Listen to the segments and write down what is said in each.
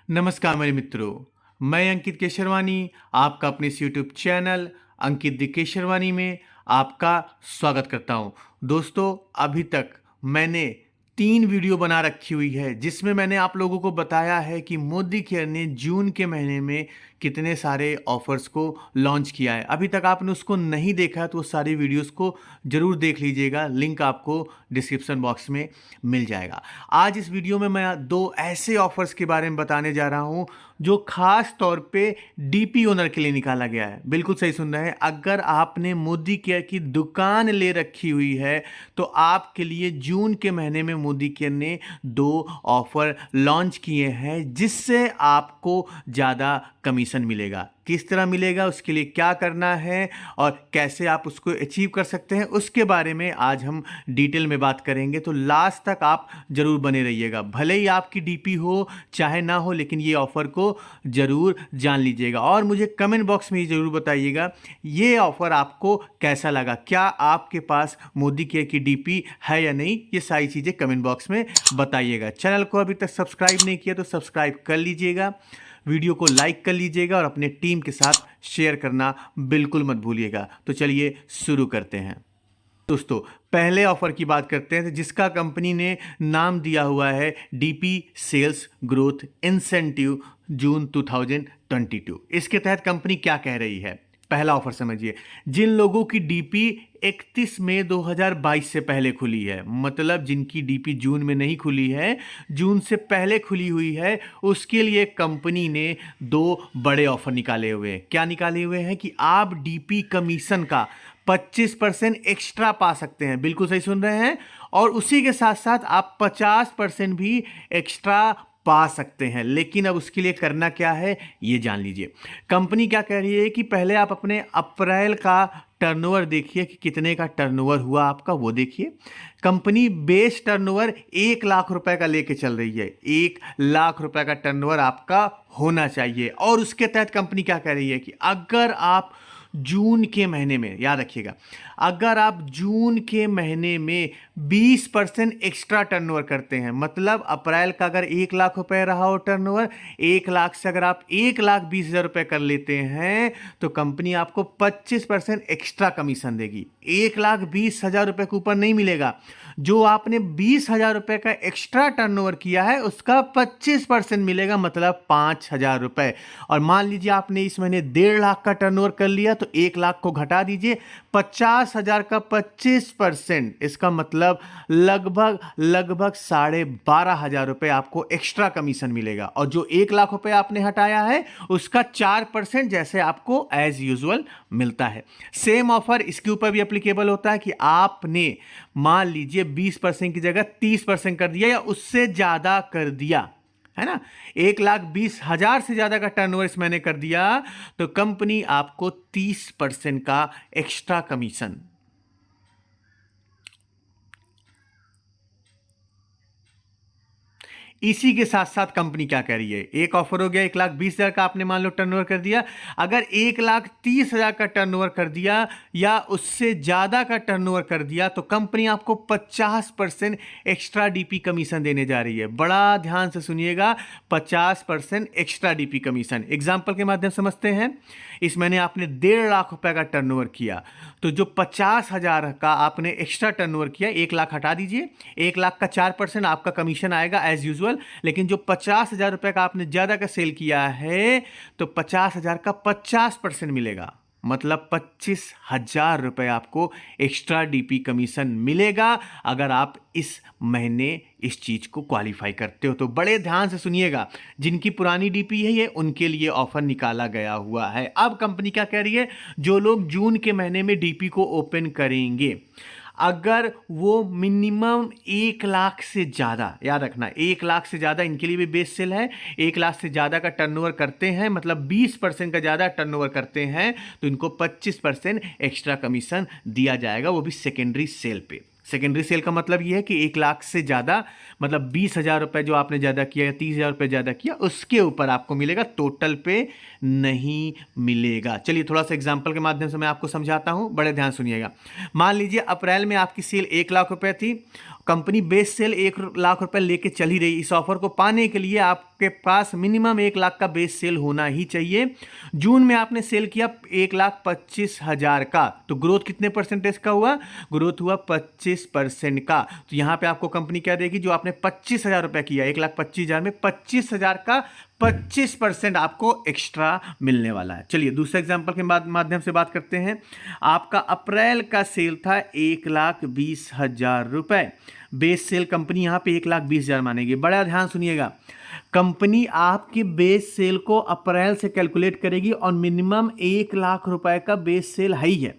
नमस्कार मेरे मित्रों, मैं अंकित केशरवानी आपका अपने इस YouTube channel Ankit the Kesharwani में आपका स्वागत करता हूं। दोस्तों, अभी तक मैंने 3 वीडियो बना रखी हुई है जिसमें मैंने आप लोगों को बताया है कि मोदी केयर ने जून के महीने में कितने सारे ऑफर्स को लॉन्च किया है। अभी तक आपने उसको नहीं देखा तो उस सारी वीडियोस को ज़रूर देख लीजिएगा, लिंक आपको डिस्क्रिप्शन बॉक्स में मिल जाएगा। आज इस वीडियो में मैं 2 ऐसे ऑफर्स के बारे में बताने जा रहा हूं जो खास तौर पे डीपी ओनर के लिए निकाला गया है। बिल्कुल सही सुन रहे हैं, अगर आपने मोदी केयर की दुकान ले रखी हुई है तो आपके लिए जून के महीने में मोदी केयर ने 2 ऑफर लॉन्च किए हैं जिससे आपको ज़्यादा कमीशन मिलेगा। किस तरह मिलेगा, उसके लिए क्या करना है और कैसे आप उसको अचीव कर सकते हैं, उसके बारे में आज हम डिटेल में बात करेंगे। तो लास्ट तक आप ज़रूर बने रहिएगा, भले ही आपकी डीपी हो चाहे ना हो, लेकिन ये ऑफ़र को ज़रूर जान लीजिएगा। और मुझे कमेंट बॉक्स में ही ज़रूर बताइएगा ये ऑफ़र आपको कैसा लगा, क्या आपके पास मोदी केयर की डीपी है या नहीं, ये सारी चीज़ें कमेंट बॉक्स में बताइएगा। चैनल को अभी तक सब्सक्राइब नहीं किया तो सब्सक्राइब कर लीजिएगा, वीडियो को लाइक कर लीजिएगा और अपने टीम के साथ शेयर करना बिल्कुल मत भूलिएगा। तो चलिए शुरू करते हैं। दोस्तों, पहले ऑफर की बात करते हैं जिसका कंपनी ने नाम दिया हुआ है डीपी सेल्स ग्रोथ इंसेंटिव जून 2022। इसके तहत कंपनी क्या कह रही है, पहला ऑफर समझिए। जिन लोगों की डीपी 31 मई 2022 से पहले खुली है, मतलब जिनकी डीपी जून में नहीं खुली है, जून से पहले खुली हुई है, उसके लिए कंपनी ने 2 बड़े ऑफर निकाले हुए हैं। क्या निकाले हुए हैं कि आप डीपी कमीशन का 25% एक्स्ट्रा पा सकते हैं। बिल्कुल सही सुन रहे हैं, और उसी के साथ साथ आप 50% भी एक्स्ट्रा पा सकते हैं। लेकिन अब उसके लिए करना क्या है ये जान लीजिए। कंपनी क्या कह रही है कि पहले आप अपने अप्रैल का टर्नओवर देखिए कि कितने का टर्नओवर हुआ आपका, वो देखिए। कंपनी बेस टर्नओवर 1 लाख रुपए का लेके चल रही है। 1 लाख रुपए का टर्नओवर आपका होना चाहिए। और उसके तहत कंपनी क्या कह रही है कि अगर आप जून के महीने में, याद रखिएगा, अगर आप जून के महीने में 20% एक्स्ट्रा टर्नओवर करते हैं, मतलब अप्रैल का अगर 1 लाख रुपए रहा हो टर्नओवर, 1 लाख से अगर आप 1,20,000 रुपए कर लेते हैं तो कंपनी आपको 25% एक्स्ट्रा कमीशन देगी। 1,20,000 रुपए के ऊपर नहीं मिलेगा। जो आपने 20,000 रुपए का एक्स्ट्रा टर्नओवर किया है उसका 25% मिलेगा, मतलब 5,000 रुपए। और मान लीजिए आपने इस महीने 1.5 लाख का टर्नओवर कर लिया तो 1 लाख को घटा दीजिए, 50,000 का 25%, इसका मतलब लगभग 12,500 रुपए आपको एक्स्ट्रा कमीशन मिलेगा। और जो 1 लाख रुपए आपने हटाया है उसका 4% जैसे आपको एज यूजुअल मिलता है। सेम ऑफर इसके ऊपर भी एप्लीकेबल होता है कि आपने मान लीजिए 20% की जगह 30% कर दिया या उससे ज्यादा कर दिया, है ना, 1,20,000 से ज्यादा का टर्नओवर इस महीने कर दिया तो कंपनी आपको 30% का एक्स्ट्रा कमीशन। इसी के साथ साथ कंपनी क्या कह रही है, एक ऑफर हो गया 1,20,000 का, आपने मान लो टर्नओवर कर दिया। अगर 1,30,000 का टर्नओवर कर दिया या उससे ज्यादा का टर्नओवर कर दिया तो कंपनी आपको 50% एक्स्ट्रा डीपी कमीशन देने जा रही है। बड़ा ध्यान से सुनिएगा, 50% एक्स्ट्रा डीपी कमीशन। एग्जाम्पल के माध्यम समझते हैं। इस महीने आपने 1.5 लाख रुपए का टर्नओवर किया तो जो 50,000 का आपने एक्स्ट्रा टर्नओवर किया, 1 लाख हटा दीजिए, 1 लाख का 4% आपका कमीशन आएगा एज यूजुअल। लेकिन जो 50,000 रुपए का आपने ज्यादा का सेल किया है तो 50,000 का 50% मिलेगा, मतलब 25,000 रुपए आपको एक्स्ट्रा डीपी कमीशन मिलेगा अगर आप इस महीने इस चीज को क्वालिफाई करते हो। तो बड़े ध्यान से सुनिएगा, जिनकी पुरानी डीपी है ये, उनके लिए ऑफर निकाला गया हुआ है। अब कंपनी क्या कह रही है, जो लोग जून के महीने में डीपी को ओपन करेंगे, अगर वो मिनिमम 1 लाख से ज़्यादा, याद रखना 1 लाख से ज़्यादा इनके लिए भी बेस सेल है, 1 लाख से ज़्यादा का टर्नओवर करते हैं, मतलब 20% का ज़्यादा टर्नओवर करते हैं तो इनको 25% एक्स्ट्रा कमीशन दिया जाएगा, वो भी सेकेंडरी सेल पे। सेकेंडरी सेल का मतलब ये है कि 1 लाख से ज़्यादा, मतलब 20,000 रुपये जो आपने ज़्यादा किया या 30,000 रुपये ज़्यादा किया उसके ऊपर आपको मिलेगा, टोटल पे नहीं मिलेगा। चलिए थोड़ा सा एग्जांपल के माध्यम से मैं आपको समझाता हूँ, बड़े ध्यान सुनिएगा। मान लीजिए अप्रैल में आपकी सेल 1 लाख रुपये थी, कंपनी बेस सेल 1 लाख रुपये लेके चली रही। इस ऑफर को पाने के लिए आप आपके पास मिनिमम 1 लाख का बेस सेल होना ही चाहिए। जून में आपने सेल किया 1,25,000 का, तो ग्रोथ कितने परसेंटेज का हुआ? ग्रोथ हुआ 25% का। तो यहां पे आपको कंपनी क्या देगी? जो आपने 25,000 रुपए किया, 1,25,000 में 25,000 का 25% आपको एक्स्ट्रा मिलने वाला है। चलिए दूसरे एग्जांपल के माध्यम से बात करते हैं। आपका अप्रैल का सेल था 1,20,000 रुपए। बेस सेल कंपनी यहां पे 1,20,000 मानेगी। बड़ा ध्यान सुनिएगा, कंपनी आपकी बेस सेल को अप्रैल से कैलकुलेट करेगी और मिनिमम 1 लाख रुपए का बेस सेल है ही है।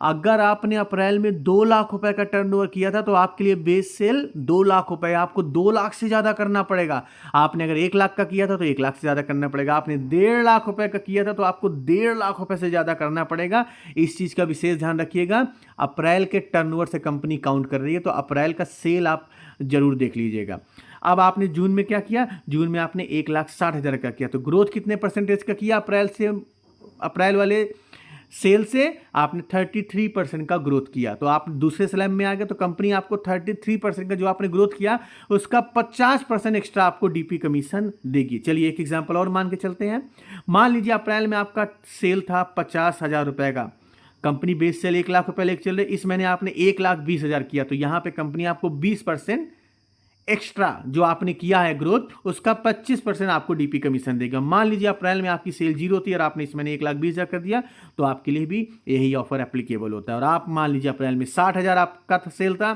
अगर आपने अप्रैल में 2 लाख रुपए का टर्नओवर किया था तो आपके लिए बेस सेल 2 लाख रुपए, आपको 2 लाख से ज्यादा करना पड़ेगा। आपने अगर 1 लाख का किया था तो 1 लाख से ज्यादा करना पड़ेगा। आपने 1.5 लाख रुपए का किया था तो आपको 1.5 लाख रुपए से ज्यादा करना पड़ेगा। इस चीज का विशेष ध्यान रखिएगा। अप्रैल के टर्नओवर से कंपनी काउंट कर रही है, तो अप्रैल का सेल आप जरूर देख लीजिएगा। अब आपने जून में क्या किया? जून में आपने 1,60,000 का किया, तो ग्रोथ कितने परसेंटेज का किया? अप्रैल वाले सेल से आपने 33% का ग्रोथ किया। तो आप दूसरे स्लैब में आ गए, तो कंपनी आपको 33% का जो आपने ग्रोथ किया उसका 50% एक्स्ट्रा आपको डीपी कमीशन देगी। चलिए एक एग्जांपल और मान के चलते हैं। मान लीजिए अप्रैल में आपका सेल था 50,000 रुपए का, कंपनी बेस सेल 1 लाख रुपए लेके चल रही, इस महीने आपने 1,20,000 किया, तो यहां पे कंपनी आपको 20% एक्स्ट्रा जो आपने किया है ग्रोथ, उसका 25% आपको डीपी कमीशन देगा। मान लीजिए अप्रैल में आपकी सेल 0 थी और आपने इस महीने 1,20,000 कर दिया, तो आपके लिए भी यही ऑफर एप्लीकेबल होता है। और आप मान लीजिए अप्रैल में 60,000 आपका सेल था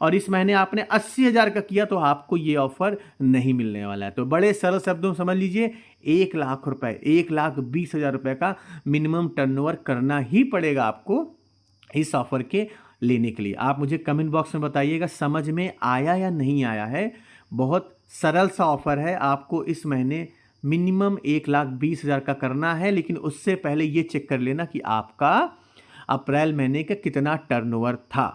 और इस महीने आपने 80,000 का किया, तो आपको ये ऑफर नहीं मिलने वाला है। तो बड़े सरल शब्दों में समझ लीजिए, 1 लाख रुपए, 1,20,000 रुपए का मिनिमम टर्नओवर करना ही पड़ेगा आपको इस ऑफर के लेने के लिए। आप मुझे कमेंट बॉक्स में बताइएगा समझ में आया या नहीं आया है। बहुत सरल सा ऑफर है। आपको इस महीने मिनिमम 1,20,000 का करना है, लेकिन उससे पहले ये चेक कर लेना कि आपका अप्रैल महीने का कितना टर्नओवर था।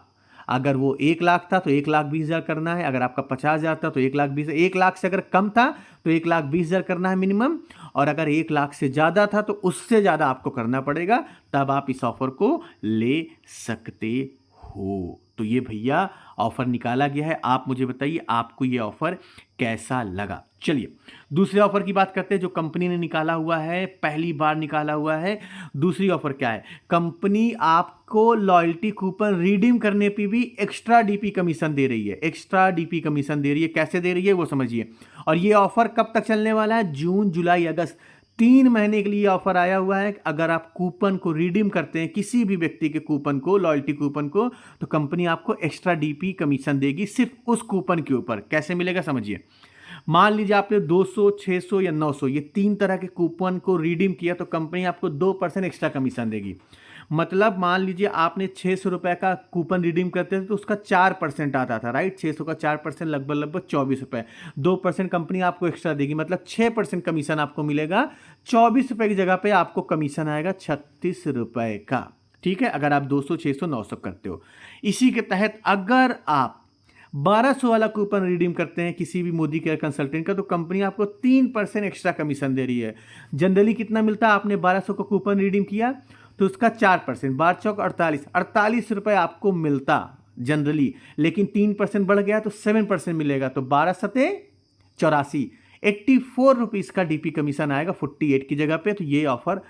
अगर वो 1 लाख था तो 1,20,000 करना है। अगर आपका 50,000 था तो 1,20,000, 1 लाख से अगर कम था तो 1,20,000 करना है मिनिमम, और अगर 1 लाख से ज़्यादा था तो उससे ज़्यादा आपको करना पड़ेगा, तब आप इस ऑफर को ले सकते हो। तो ये भैया ऑफर निकाला गया है। आप मुझे बताइए आपको ये ऑफर कैसा लगा। चलिए दूसरे ऑफर की बात करते हैं जो कंपनी ने निकाला हुआ है, पहली बार निकाला हुआ है। दूसरी ऑफर क्या है? कंपनी आपको लॉयल्टी कूपन रिडीम करने पे भी एक्स्ट्रा डीपी कमीशन दे रही है। एक्स्ट्रा डीपी कमीशन दे रही है। कैसे दे रही है वो समझिए। और ये ऑफर कब तक चलने वाला है? जून, जुलाई, अगस्त, 3 महीने के लिए ऑफर आया हुआ है। अगर आप कूपन को रिडीम करते हैं, किसी भी व्यक्ति के कूपन को, लॉयल्टी कूपन को, तो कंपनी आपको एक्स्ट्रा डीपी कमीशन देगी सिर्फ उस कूपन के ऊपर। कैसे मिलेगा समझिए। मान लीजिए आपने 200, 600 या 900 ये 3 तरह के कूपन को रिडीम किया, तो कंपनी आपको 2% एक्स्ट्रा कमीशन देगी। मतलब मान लीजिए आपने 600 रुपए का कूपन रिडीम करते थे तो उसका 4% आता था, राइट। 600 का 4% लगभग 24 रुपए। 2% कंपनी आपको एक्स्ट्रा देगी, मतलब 6% कमीशन आपको मिलेगा। 24 रुपए की जगह पे आपको कमीशन आएगा 36 रुपए का। ठीक है, अगर आप 200, 600, 900 करते हो। इसी के तहत अगर आप 1200 वाला कूपन रिडीम करते हैं किसी भी मोदी केयर कंसल्टेंट का, तो कंपनी आपको 3% एक्स्ट्रा कमीशन दे रही है। जनरली कितना मिलता है? आपने 1200 का कूपन रिडीम किया तो उसका 4%, 12 चौक 48 रुपए आपको मिलता जनरली, लेकिन 3% बढ़ गया तो 7% मिलेगा, तो 12 सते 84, 84 रुपीज़ का डीपी कमीशन आएगा 48 की जगह पे। तो ये ऑफर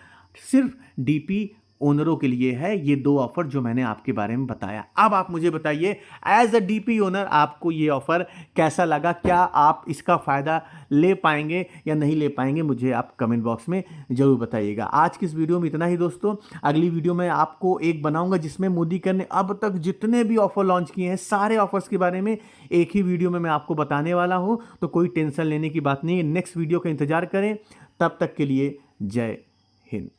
सिर्फ डीपी ओनरों के लिए है। ये 2 ऑफर जो मैंने आपके बारे में बताया। अब आप मुझे बताइए एज अ डीपी ओनर आपको ये ऑफर कैसा लगा? क्या आप इसका फ़ायदा ले पाएंगे या नहीं ले पाएंगे? मुझे आप कमेंट बॉक्स में ज़रूर बताइएगा। आज की इस वीडियो में इतना ही दोस्तों। अगली वीडियो में आपको एक बनाऊंगा जिसमें मोदी केयर ने अब तक जितने भी ऑफर लॉन्च किए हैं सारे ऑफर्स के बारे में एक ही वीडियो में मैं आपको बताने वाला हूँ। तो कोई टेंशन लेने की बात नहीं है। नेक्स्ट वीडियो का इंतजार करें। तब तक के लिए जय हिंद।